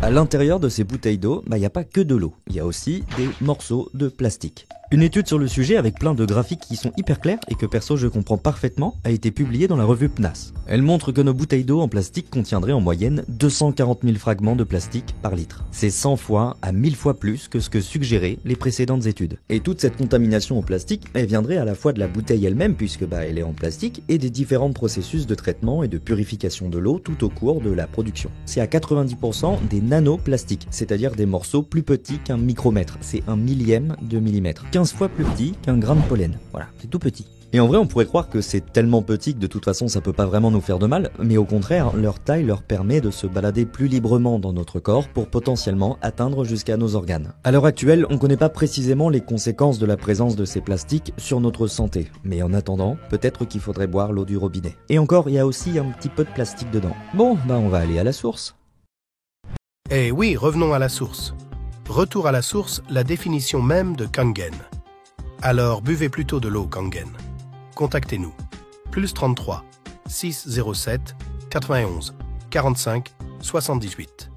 À l'intérieur de ces bouteilles d'eau, il n'y a pas que de l'eau, il y a aussi des morceaux de plastique. Une étude sur le sujet avec plein de graphiques qui sont hyper clairs et que perso je comprends parfaitement a été publiée dans la revue PNAS. Elle montre que nos bouteilles d'eau en plastique contiendraient en moyenne 240 000 fragments de plastique par litre. C'est 100 fois à 1000 fois plus que ce que suggéraient les précédentes études. Et toute cette contamination au plastique, elle viendrait à la fois de la bouteille elle-même puisque elle est en plastique et des différents processus de traitement et de purification de l'eau tout au cours de la production. C'est à 90% des nanoplastiques, c'est-à-dire des morceaux plus petits qu'un micromètre, c'est un millième de millimètre. 15 fois plus petit qu'un grain de pollen. Voilà, c'est tout petit. Et en vrai, on pourrait croire que c'est tellement petit que de toute façon ça peut pas vraiment nous faire de mal, mais au contraire, leur taille leur permet de se balader plus librement dans notre corps pour potentiellement atteindre jusqu'à nos organes. À l'heure actuelle, on connaît pas précisément les conséquences de la présence de ces plastiques sur notre santé, mais en attendant, peut-être qu'il faudrait boire l'eau du robinet. Et encore, il y a aussi un petit peu de plastique dedans. Bon, on va aller à la source. Eh oui, revenons à la source. Retour à la source, la définition même de Kangen. Alors buvez plutôt de l'eau Kangen. Contactez-nous. +33 607 91 45 78.